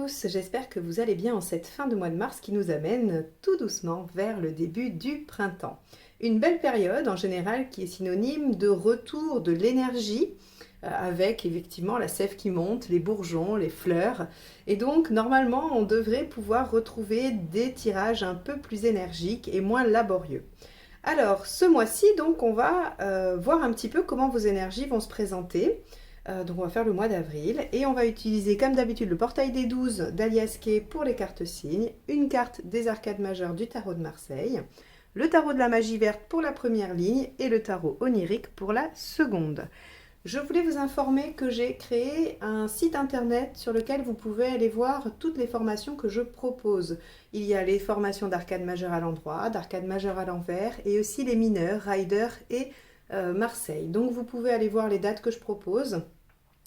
tous, j'espère que vous allez bien en cette fin de mois de mars qui nous amène tout doucement vers le début du printemps. Une belle période en général qui est synonyme de retour de l'énergie avec effectivement la sève qui monte, les bourgeons, les fleurs. Et donc normalement on devrait pouvoir retrouver des tirages un peu plus énergiques et moins laborieux. Alors ce mois-ci donc on va voir un petit peu comment vos énergies vont se présenter. Donc on va faire le mois d'avril et on va utiliser comme d'habitude le portail des 12 d'Alias Kay pour les cartes signes, une carte des arcades majeures du tarot de Marseille, le tarot de la magie verte pour la première ligne et le tarot onirique pour la seconde. Je voulais vous informer que j'ai créé un site internet sur lequel vous pouvez aller voir toutes les formations que je propose. Il y a les formations d'arcade majeure à l'endroit, d'arcade majeure à l'envers et aussi les mineurs, Rider et Marseille. Donc vous pouvez aller voir les dates que je propose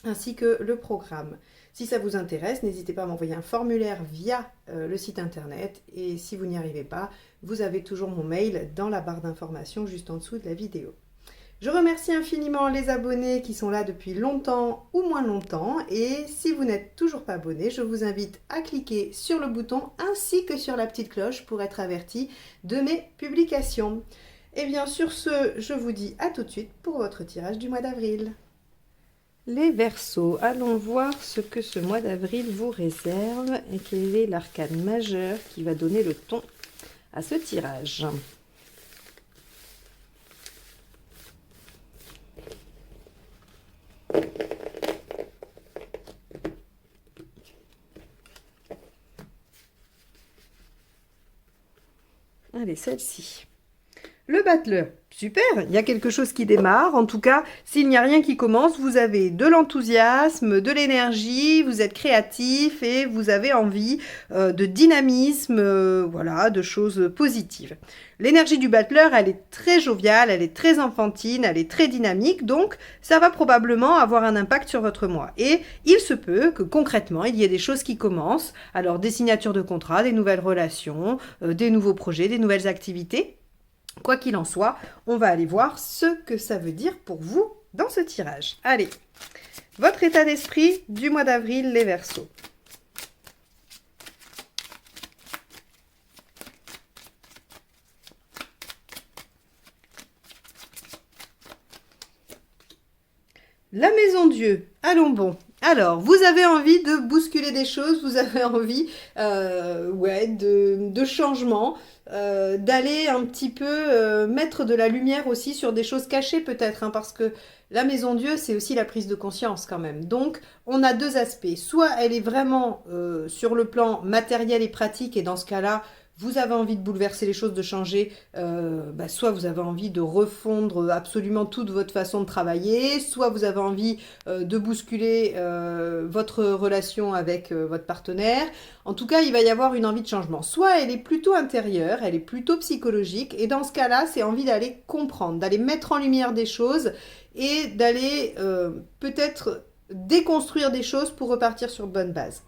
ainsi que le programme. Si ça vous intéresse, n'hésitez pas à m'envoyer un formulaire via le site internet et si vous n'y arrivez pas, vous avez toujours mon mail dans la barre d'informations juste en dessous de la vidéo. Je remercie infiniment les abonnés qui sont là depuis longtemps ou moins longtemps et si vous n'êtes toujours pas abonné, je vous invite à cliquer sur le bouton ainsi que sur la petite cloche pour être averti de mes publications. Et bien sur ce, je vous dis à tout de suite pour votre tirage du mois d'avril. Les Verseaux, allons voir ce que ce mois d'avril vous réserve et quel est l'arcane majeur qui va donner le ton à ce tirage. Allez, celle-ci. Le battleur, super, il y a quelque chose qui démarre. En tout cas, s'il n'y a rien qui commence, vous avez de l'enthousiasme, de l'énergie, vous êtes créatif et vous avez envie de dynamisme, voilà, de choses positives. L'énergie du battleur, elle est très joviale, elle est très enfantine, elle est très dynamique, donc ça va probablement avoir un impact sur votre mois. Et il se peut que concrètement, il y ait des choses qui commencent, alors des signatures de contrats, des nouvelles relations, des nouveaux projets, des nouvelles activités. Quoi qu'il en soit, on va aller voir ce que ça veut dire pour vous dans ce tirage. Allez, votre état d'esprit du mois d'avril, les Verseaux. La maison Dieu, allons bon. Alors, vous avez envie de bousculer des choses, vous avez envie de changement, d'aller un petit peu mettre de la lumière aussi sur des choses cachées peut-être, hein, parce que la maison Dieu, c'est aussi la prise de conscience quand même. Donc, on a deux aspects. Soit elle est vraiment sur le plan matériel et pratique, et dans ce cas-là, vous avez envie de bouleverser les choses, de changer, soit vous avez envie de refondre absolument toute votre façon de travailler, soit vous avez envie de bousculer votre relation avec votre partenaire. En tout cas, il va y avoir une envie de changement. Soit elle est plutôt intérieure, elle est plutôt psychologique, et dans ce cas-là, c'est envie d'aller comprendre, d'aller mettre en lumière des choses et d'aller peut-être déconstruire des choses pour repartir sur de bonnes bases.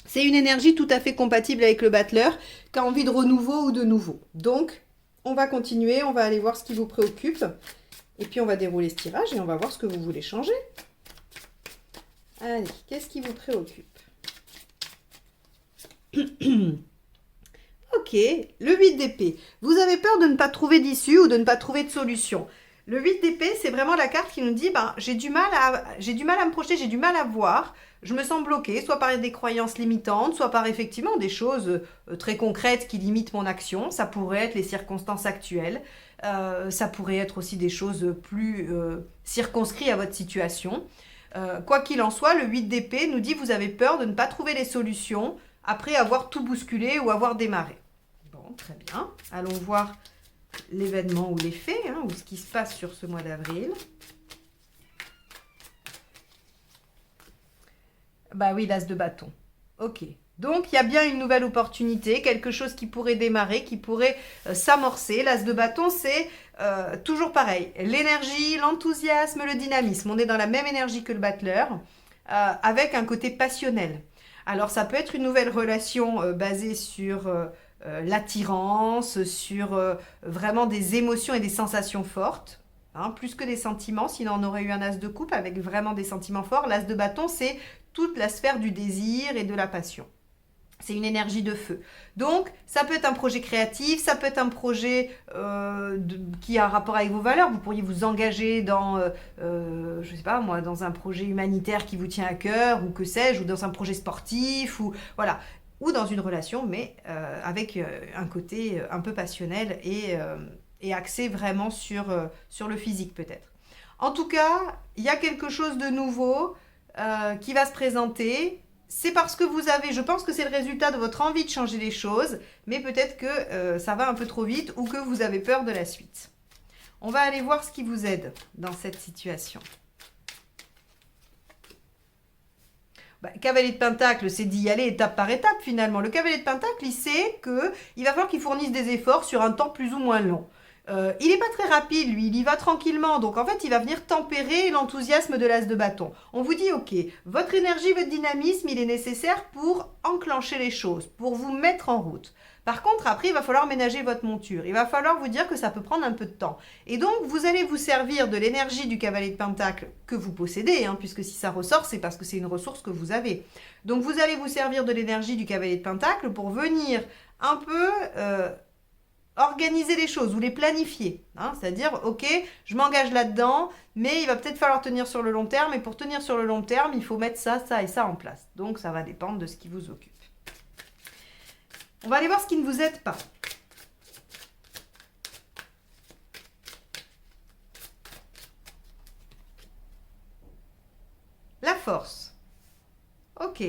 C'est une énergie tout à fait compatible avec le battleur qui a envie de renouveau ou de nouveau. Donc, on va continuer, on va aller voir ce qui vous préoccupe. Et puis, on va dérouler ce tirage et on va voir ce que vous voulez changer. Allez, qu'est-ce qui vous préoccupe? Ok, le 8 d'épée. Vous avez peur de ne pas trouver d'issue ou de ne pas trouver de solution. Le 8 d'épée, c'est vraiment la carte qui nous dit j'ai du mal à me projeter, j'ai du mal à voir. Je me sens bloquée, soit par des croyances limitantes, soit par effectivement des choses très concrètes qui limitent mon action. Ça pourrait être les circonstances actuelles. Ça pourrait être aussi des choses plus circonscrites à votre situation. Quoi qu'il en soit, le 8 d'épée nous dit que vous avez peur de ne pas trouver les solutions après avoir tout bousculé ou avoir démarré. Bon, très bien. Allons voir l'événement ou les faits, ou ce qui se passe sur ce mois d'avril. Bah oui, l'as de bâton. Ok. Donc, il y a bien une nouvelle opportunité, quelque chose qui pourrait démarrer, qui pourrait s'amorcer. L'as de bâton, c'est toujours pareil. L'énergie, l'enthousiasme, le dynamisme. On est dans la même énergie que le battleur, avec un côté passionnel. Alors, ça peut être une nouvelle relation basée sur l'attirance, sur vraiment des émotions et des sensations fortes. Plus que des sentiments, sinon on aurait eu un as de coupe avec vraiment des sentiments forts. L'as de bâton, c'est toute la sphère du désir et de la passion. C'est une énergie de feu. Donc, ça peut être un projet créatif, ça peut être un projet qui a un rapport avec vos valeurs. Vous pourriez vous engager dans, je sais pas moi, dans un projet humanitaire qui vous tient à cœur, ou que sais-je, ou dans un projet sportif, ou voilà, ou dans une relation, mais avec un côté un peu passionnel et axé vraiment sur le physique peut-être. En tout cas, il y a quelque chose de nouveau qui va se présenter. C'est parce que vous avez, je pense que c'est le résultat de votre envie de changer les choses, mais peut-être que ça va un peu trop vite ou que vous avez peur de la suite. On va aller voir ce qui vous aide dans cette situation. Cavalier de Pentacle, c'est d'y aller étape par étape finalement. Le Cavalier de Pentacle, il sait qu'il va falloir qu'il fournisse des efforts sur un temps plus ou moins long. Il n'est pas très rapide, lui, il y va tranquillement. Donc en fait, il va venir tempérer l'enthousiasme de l'as de bâton. On vous dit, ok, votre énergie, votre dynamisme, il est nécessaire pour enclencher les choses, pour vous mettre en route. Par contre, après, il va falloir ménager votre monture. Il va falloir vous dire que ça peut prendre un peu de temps. Et donc, vous allez vous servir de l'énergie du Cavalier de Pentacle que vous possédez, hein, puisque si ça ressort, c'est parce que c'est une ressource que vous avez. Donc, vous allez vous servir de l'énergie du Cavalier de Pentacle pour venir un peu organiser les choses ou les planifier. Hein, c'est-à-dire, ok, je m'engage là-dedans, mais il va peut-être falloir tenir sur le long terme. Et pour tenir sur le long terme, il faut mettre ça, ça et ça en place. Donc, ça va dépendre de ce qui vous occupe. On va aller voir ce qui ne vous aide pas. La force. Ok.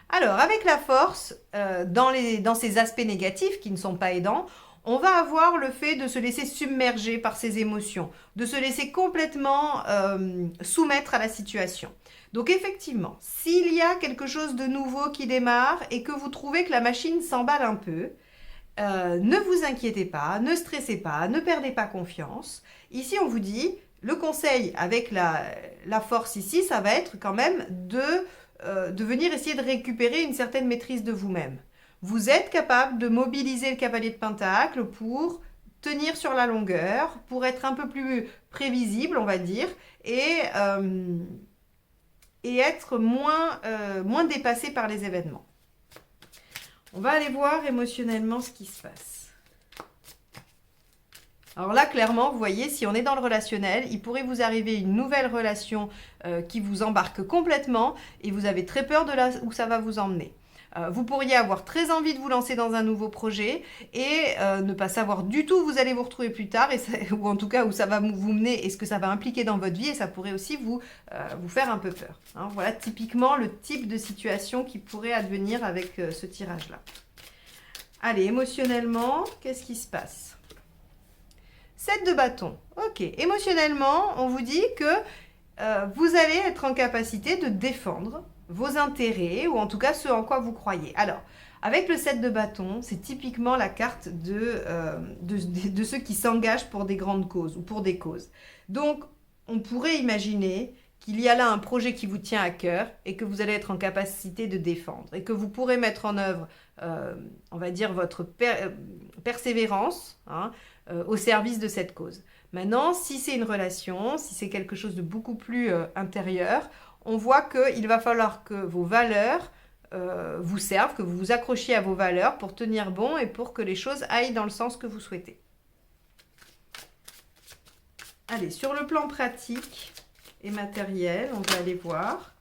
Alors, avec la force, dans ces aspects négatifs qui ne sont pas aidants, on va avoir le fait de se laisser submerger par ses émotions, de se laisser complètement soumettre à la situation. Donc effectivement, s'il y a quelque chose de nouveau qui démarre et que vous trouvez que la machine s'emballe un peu, ne vous inquiétez pas, ne stressez pas, ne perdez pas confiance. Ici, on vous dit, le conseil avec la force ici, ça va être quand même de venir essayer de récupérer une certaine maîtrise de vous-même. Vous êtes capable de mobiliser le Cavalier de Pentacle pour tenir sur la longueur, pour être un peu plus prévisible, on va dire, et être moins dépassé par les événements. On va aller voir émotionnellement ce qui se passe. Alors là, clairement, vous voyez, si on est dans le relationnel, il pourrait vous arriver une nouvelle relation qui vous embarque complètement et vous avez très peur de là où ça va vous emmener. Vous pourriez avoir très envie de vous lancer dans un nouveau projet et ne pas savoir du tout où vous allez vous retrouver plus tard, ou en tout cas où ça va vous mener et ce que ça va impliquer dans votre vie, et ça pourrait aussi vous faire un peu peur. Hein, voilà typiquement le type de situation qui pourrait advenir avec ce tirage-là. Allez, émotionnellement, qu'est-ce qui se passe? 7 de bâton. Ok, émotionnellement, on vous dit que vous allez être en capacité de défendre vos intérêts, ou en tout cas ce en quoi vous croyez. Alors, avec le 7 de bâton, c'est typiquement la carte de ceux qui s'engagent pour des grandes causes ou pour des causes. Donc, on pourrait imaginer qu'il y a là un projet qui vous tient à cœur et que vous allez être en capacité de défendre et que vous pourrez mettre en œuvre, on va dire, votre persévérance au service de cette cause. Maintenant, si c'est une relation, si c'est quelque chose de beaucoup plus intérieur, on voit qu'il va falloir que vos valeurs vous servent, que vous vous accrochiez à vos valeurs pour tenir bon et pour que les choses aillent dans le sens que vous souhaitez. Allez, sur le plan pratique et matériel, on va aller voir.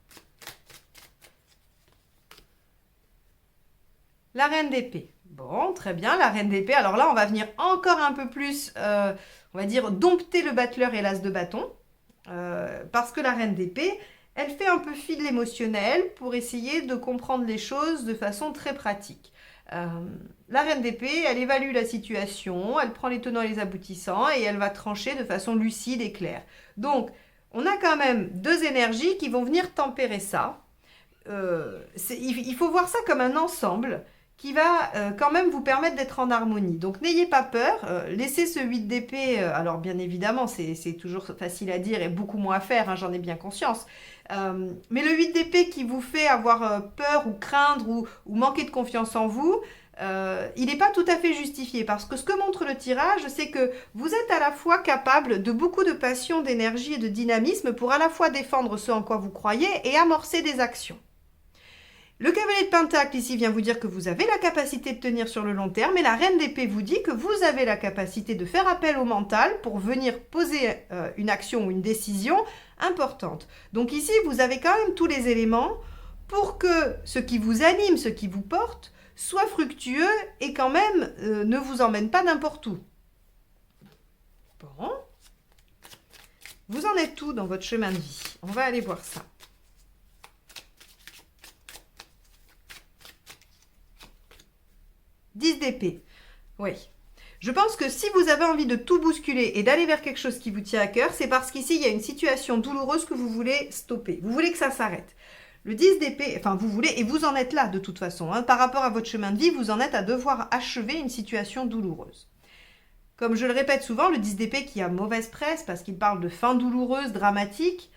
La reine d'épée. Bon, très bien, la reine d'épée. Alors là, on va venir encore un peu plus, on va dire, dompter le battleur et l'as de bâton. Parce que la reine d'épée, elle fait un peu fi de l'émotionnel pour essayer de comprendre les choses de façon très pratique. La reine d'épée, elle évalue la situation, elle prend les tenants et les aboutissants et elle va trancher de façon lucide et claire. Donc, on a quand même deux énergies qui vont venir tempérer ça. Il faut voir ça comme un ensemble qui va quand même vous permettre d'être en harmonie. Donc n'ayez pas peur, laissez ce 8 d'épée, alors bien évidemment c'est toujours facile à dire et beaucoup moins à faire, hein, j'en ai bien conscience, mais le 8 d'épée qui vous fait avoir peur ou craindre ou manquer de confiance en vous, il n'est pas tout à fait justifié, parce que ce que montre le tirage, c'est que vous êtes à la fois capable de beaucoup de passion, d'énergie et de dynamisme pour à la fois défendre ce en quoi vous croyez et amorcer des actions. Le cavalier de Pentacle ici vient vous dire que vous avez la capacité de tenir sur le long terme et la reine d'épée vous dit que vous avez la capacité de faire appel au mental pour venir poser une action ou une décision importante. Donc ici, vous avez quand même tous les éléments pour que ce qui vous anime, ce qui vous porte, soit fructueux et quand même ne vous emmène pas n'importe où. Bon. Vous en êtes où dans votre chemin de vie? On va aller voir ça. « 10 d'épée. Oui. Je pense que si vous avez envie de tout bousculer et d'aller vers quelque chose qui vous tient à cœur, c'est parce qu'ici, il y a une situation douloureuse que vous voulez stopper. Vous voulez que ça s'arrête. Le 10 d'épée, enfin vous voulez, et vous en êtes là de toute façon. Hein, par rapport à votre chemin de vie, vous en êtes à devoir achever une situation douloureuse. Comme je le répète souvent, le 10 d'épée qui a mauvaise presse parce qu'il parle de fin douloureuse, dramatique,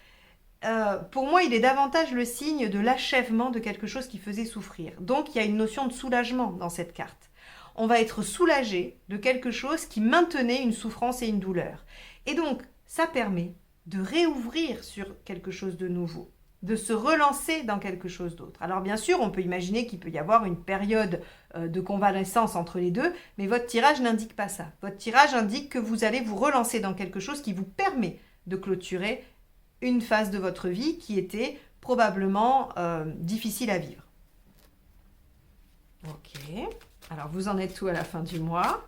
pour moi, il est davantage le signe de l'achèvement de quelque chose qui faisait souffrir. Donc, il y a une notion de soulagement dans cette carte. On va être soulagé de quelque chose qui maintenait une souffrance et une douleur. Et donc, ça permet de réouvrir sur quelque chose de nouveau, de se relancer dans quelque chose d'autre. Alors bien sûr, on peut imaginer qu'il peut y avoir une période de convalescence entre les deux, mais votre tirage n'indique pas ça. Votre tirage indique que vous allez vous relancer dans quelque chose qui vous permet de clôturer une phase de votre vie qui était probablement difficile à vivre. Ok. Alors, vous en êtes où à la fin du mois?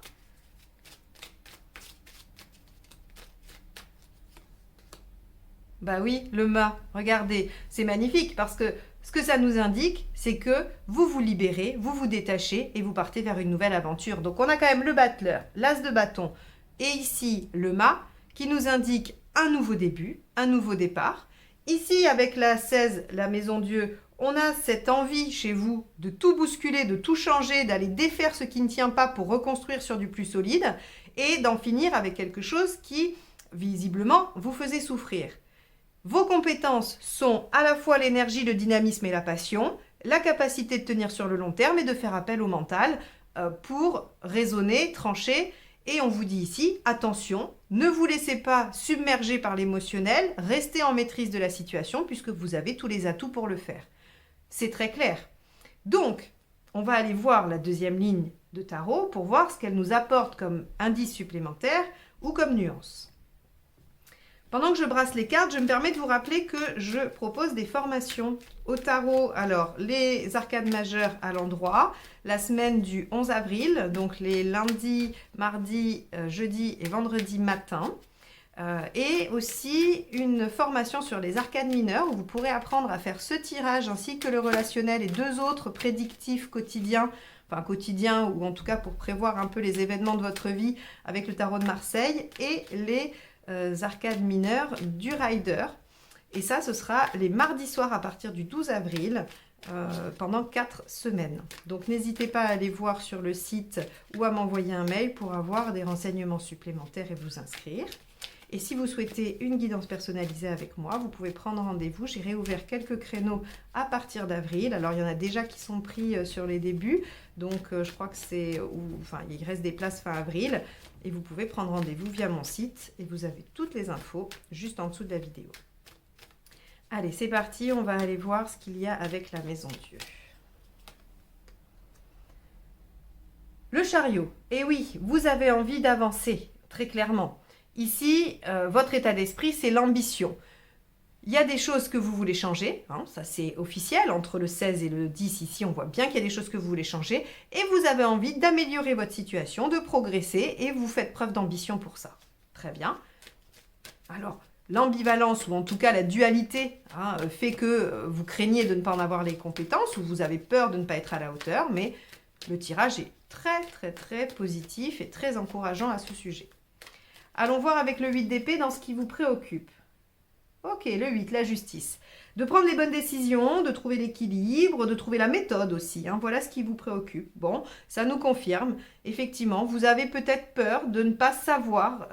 Bah oui, le mât. Regardez, c'est magnifique parce que ce que ça nous indique, c'est que vous vous libérez, vous vous détachez et vous partez vers une nouvelle aventure. Donc, on a quand même le battleur, l'as de bâton et ici le mât qui nous indique un nouveau début, un nouveau départ. Ici, avec la 16, la maison Dieu, on a cette envie chez vous de tout bousculer, de tout changer, d'aller défaire ce qui ne tient pas pour reconstruire sur du plus solide et d'en finir avec quelque chose qui, visiblement, vous faisait souffrir. Vos compétences sont à la fois l'énergie, le dynamisme et la passion, la capacité de tenir sur le long terme et de faire appel au mental pour raisonner, trancher. Et on vous dit ici, attention, ne vous laissez pas submerger par l'émotionnel, restez en maîtrise de la situation puisque vous avez tous les atouts pour le faire. C'est très clair. Donc, on va aller voir la deuxième ligne de tarot pour voir ce qu'elle nous apporte comme indice supplémentaire ou comme nuance. Pendant que je brasse les cartes, je me permets de vous rappeler que je propose des formations au tarot. Alors, les arcades majeures à l'endroit, la semaine du 11 avril, donc les lundis, mardis, jeudi et vendredi matin. Et aussi une formation sur les arcades mineures où vous pourrez apprendre à faire ce tirage ainsi que le relationnel et deux autres prédictifs quotidiens, enfin quotidiens ou en tout cas pour prévoir un peu les événements de votre vie avec le tarot de Marseille et les arcades mineures du Rider. Et ça, ce sera les mardis soirs à partir du 12 avril pendant 4 semaines. Donc n'hésitez pas à aller voir sur le site ou à m'envoyer un mail pour avoir des renseignements supplémentaires et vous inscrire. Et si vous souhaitez une guidance personnalisée avec moi, vous pouvez prendre rendez-vous. J'ai réouvert quelques créneaux à partir d'avril. Alors, il y en a déjà qui sont pris sur les débuts. Donc, je crois que c'est... Enfin, il reste des places fin avril. Et vous pouvez prendre rendez-vous via mon site. Et vous avez toutes les infos juste en dessous de la vidéo. Allez, c'est parti. On va aller voir ce qu'il y a avec la Maison Dieu. Le chariot. Et oui, vous avez envie d'avancer, très clairement. Ici, votre état d'esprit, c'est l'ambition. Il y a des choses que vous voulez changer, hein, ça c'est officiel, entre le 16 et le 10 ici, on voit bien qu'il y a des choses que vous voulez changer, et vous avez envie d'améliorer votre situation, de progresser, et vous faites preuve d'ambition pour ça. Très bien. Alors, l'ambivalence, ou en tout cas la dualité, hein, fait que vous craignez de ne pas en avoir les compétences, ou vous avez peur de ne pas être à la hauteur, mais le tirage est très très très positif et très encourageant à ce sujet. Allons voir avec le 8 d'épée dans ce qui vous préoccupe. Ok, le 8, la justice. De prendre les bonnes décisions, de trouver l'équilibre, de trouver la méthode aussi. Hein, voilà ce qui vous préoccupe. Bon, ça nous confirme. Effectivement, vous avez peut-être peur de ne pas savoir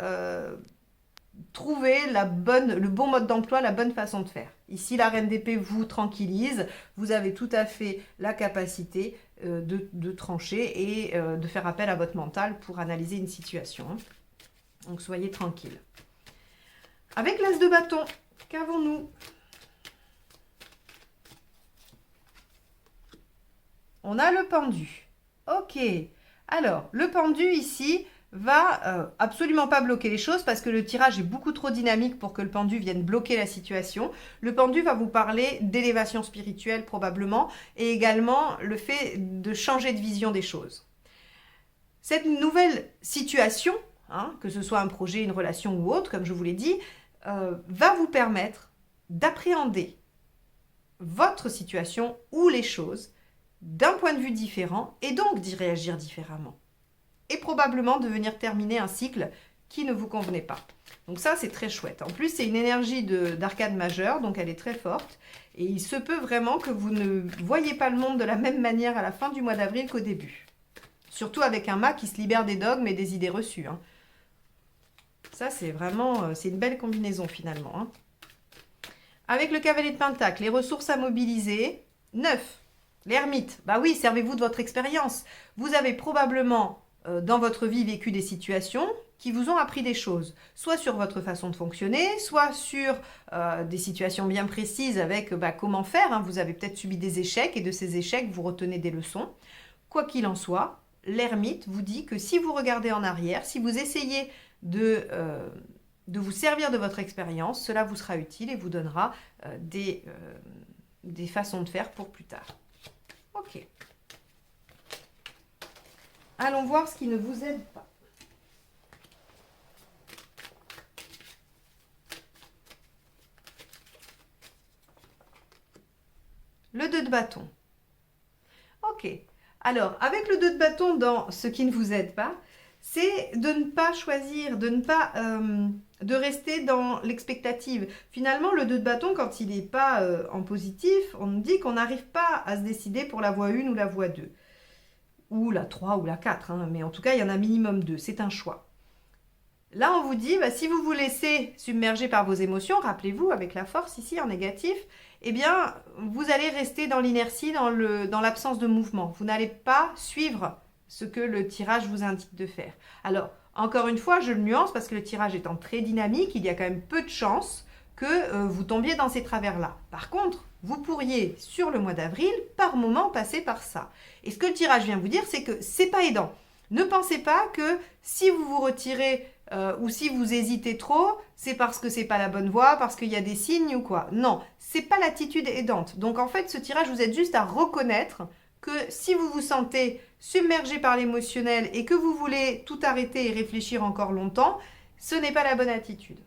trouver le bon mode d'emploi, la bonne façon de faire. Ici, la reine d'épée vous tranquillise. Vous avez tout à fait la capacité de trancher et de faire appel à votre mental pour analyser une situation. Donc, soyez tranquille. Avec l'as de bâton, qu'avons-nous? on a le pendu. Ok, alors le pendu ici va absolument pas bloquer les choses parce que le tirage est beaucoup trop dynamique pour que le pendu vienne bloquer la situation. Le pendu va vous parler d'élévation spirituelle probablement et également le fait de changer de vision des choses. Cette nouvelle situation, que ce soit un projet, une relation ou autre, comme je vous l'ai dit, va vous permettre d'appréhender votre situation ou les choses d'un point de vue différent et donc d'y réagir différemment. Et probablement de venir terminer un cycle qui ne vous convenait pas. Donc ça, c'est très chouette. En plus, c'est une énergie d'arcade majeure, donc elle est très forte. Et il se peut vraiment que vous ne voyez pas le monde de la même manière à la fin du mois d'avril qu'au début. Surtout avec un mât qui se libère des dogmes et des idées reçues. Ça, c'est vraiment, c'est une belle combinaison finalement. Avec le cavalier de Pentacle, les ressources à mobiliser. 9. L'ermite. Bah oui, servez-vous de votre expérience. Vous avez probablement dans votre vie vécu des situations qui vous ont appris des choses, soit sur votre façon de fonctionner, soit sur des situations bien précises avec comment faire. Vous avez peut-être subi des échecs et de ces échecs, vous retenez des leçons. Quoi qu'il en soit, l'ermite vous dit que si vous regardez en arrière, si vous essayez de vous servir de votre expérience, cela vous sera utile et vous donnera des façons de faire pour plus tard. Ok. Allons voir ce qui ne vous aide pas. Le 2 de bâton. Ok. Alors, avec le 2 de bâton dans ce qui ne vous aide pas, c'est de ne pas choisir, de ne pas de rester dans l'expectative. Finalement, le 2 de bâton, quand il n'est pas en positif, on nous dit qu'on n'arrive pas à se décider pour la voie 1 ou la voie 2. Ou la 3 ou la 4, mais en tout cas, il y en a minimum 2, c'est un choix. Là, on vous dit, si vous vous laissez submerger par vos émotions, rappelez-vous, avec la force ici en négatif, eh bien, vous allez rester dans l'inertie, dans l'absence de mouvement. Vous n'allez pas suivre ce que le tirage vous indique de faire. Alors, encore une fois, je le nuance parce que le tirage étant très dynamique, il y a quand même peu de chances que vous tombiez dans ces travers-là. Par contre, vous pourriez, sur le mois d'avril, par moment, passer par ça. Et ce que le tirage vient vous dire, c'est que c'est pas aidant. Ne pensez pas que si vous vous retirez ou si vous hésitez trop, c'est parce que c'est pas la bonne voie, parce qu'il y a des signes ou quoi. Non, c'est pas l'attitude aidante. Donc en fait, ce tirage vous aide juste à reconnaître que si vous vous sentez submergé par l'émotionnel et que vous voulez tout arrêter et réfléchir encore longtemps, ce n'est pas la bonne attitude.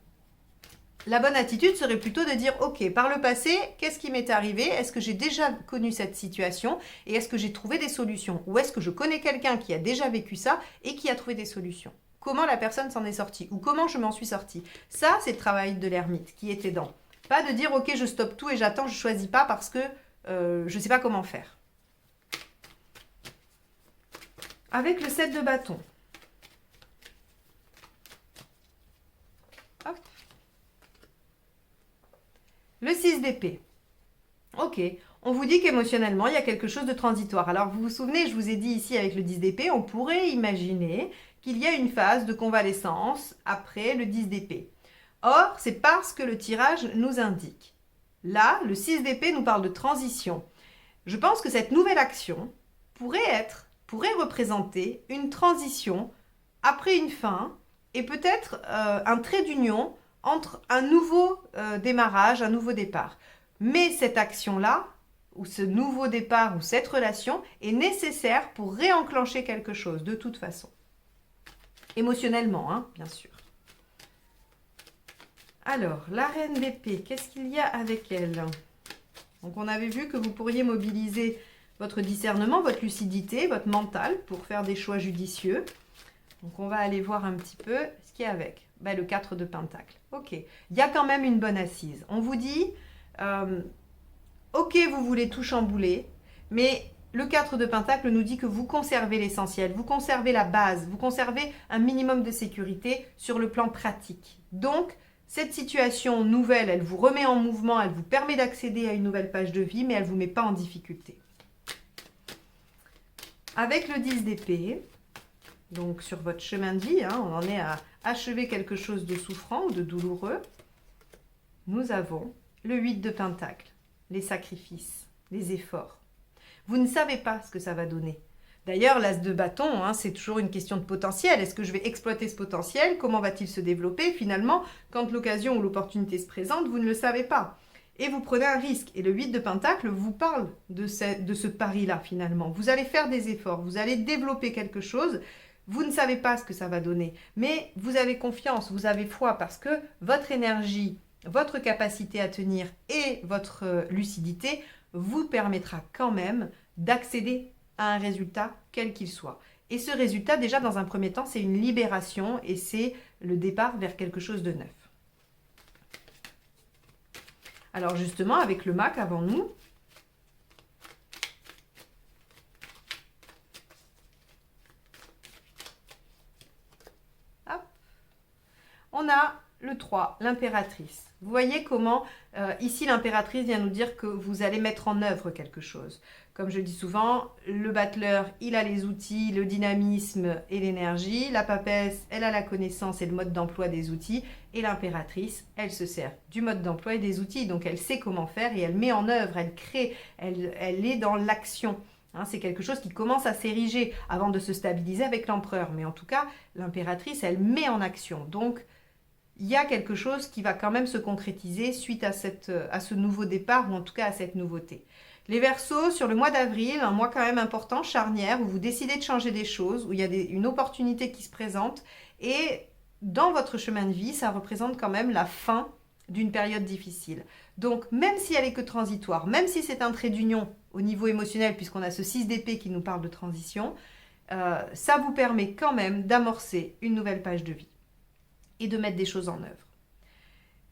La bonne attitude serait plutôt de dire, ok, par le passé, qu'est-ce qui m'est arrivé? Est-ce que j'ai déjà connu cette situation? Et est-ce que j'ai trouvé des solutions? Ou est-ce que je connais quelqu'un qui a déjà vécu ça et qui a trouvé des solutions? Comment la personne s'en est sortie? Ou comment je m'en suis sortie? Ça, c'est le travail de l'ermite qui est aidant. Pas de dire, ok, je stoppe tout et j'attends, je ne choisis pas parce que je ne sais pas comment faire. Avec le 7 de bâton. Hop. Le 6 d'épée. Ok, on vous dit qu'émotionnellement, il y a quelque chose de transitoire. Alors, vous vous souvenez, je vous ai dit ici avec le 10 d'épée, on pourrait imaginer qu'il y a une phase de convalescence après le 10 d'épée. Or, c'est parce que le tirage nous indique. Là, le 6 d'épée nous parle de transition. Je pense que cette nouvelle action pourrait représenter une transition après une fin et peut-être un trait d'union entre un nouveau démarrage, un nouveau départ. Mais cette action-là, ou ce nouveau départ, ou cette relation, est nécessaire pour réenclencher quelque chose, de toute façon. Émotionnellement, bien sûr. Alors, la reine d'épée, qu'est-ce qu'il y a avec elle? Donc, on avait vu que vous pourriez mobiliser votre discernement, votre lucidité, votre mental pour faire des choix judicieux. Donc, on va aller voir un petit peu ce qu'il y a avec. Le 4 de Pentacle. Ok, il y a quand même une bonne assise. On vous dit, ok, vous voulez tout chambouler, mais le 4 de Pentacle nous dit que vous conservez l'essentiel, vous conservez la base, vous conservez un minimum de sécurité sur le plan pratique. Donc, cette situation nouvelle, elle vous remet en mouvement, elle vous permet d'accéder à une nouvelle page de vie, mais elle ne vous met pas en difficulté. Avec le 10 d'épée, donc sur votre chemin de vie, on en est à achever quelque chose de souffrant ou de douloureux, nous avons le 8 de Pentacle, les sacrifices, les efforts. Vous ne savez pas ce que ça va donner. D'ailleurs, l'as de bâton, hein, c'est toujours une question de potentiel. Est-ce que je vais exploiter ce potentiel? Comment va-t-il se développer? Finalement, quand l'occasion ou l'opportunité se présente, vous ne le savez pas. Et vous prenez un risque. Et le 8 de Pentacle vous parle de ce pari-là, finalement. Vous allez faire des efforts, vous allez développer quelque chose. Vous ne savez pas ce que ça va donner. Mais vous avez confiance, vous avez foi, parce que votre énergie, votre capacité à tenir et votre lucidité vous permettra quand même d'accéder à un résultat quel qu'il soit. Et ce résultat, déjà dans un premier temps, c'est une libération et c'est le départ vers quelque chose de neuf. Alors justement, avec le MAC avant nous, hop, on a le 3, l'impératrice. Vous voyez comment, ici, l'impératrice vient nous dire que vous allez mettre en œuvre quelque chose. Comme je dis souvent, le battleur, il a les outils, le dynamisme et l'énergie. La papesse, elle a la connaissance et le mode d'emploi des outils. Et l'impératrice, elle se sert du mode d'emploi et des outils. Donc, elle sait comment faire et elle met en œuvre, elle crée, elle est dans l'action. Hein, c'est quelque chose qui commence à s'ériger avant de se stabiliser avec l'empereur. Mais en tout cas, l'impératrice, elle met en action. Donc, il y a quelque chose qui va quand même se concrétiser suite à ce nouveau départ ou en tout cas à cette nouveauté. Les Verseaux, sur le mois d'avril, un mois quand même important, charnière, où vous décidez de changer des choses, où il y a une opportunité qui se présente et dans votre chemin de vie, ça représente quand même la fin d'une période difficile. Donc, même si elle est que transitoire, même si c'est un trait d'union au niveau émotionnel, puisqu'on a ce 6 d'épée qui nous parle de transition, ça vous permet quand même d'amorcer une nouvelle page de vie et de mettre des choses en œuvre.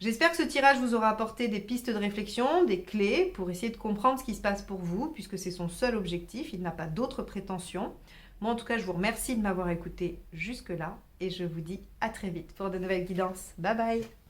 J'espère que ce tirage vous aura apporté des pistes de réflexion, des clés pour essayer de comprendre ce qui se passe pour vous, puisque c'est son seul objectif, il n'a pas d'autres prétentions. Moi, en tout cas, je vous remercie de m'avoir écouté jusque-là et je vous dis à très vite pour de nouvelles guidances. Bye bye!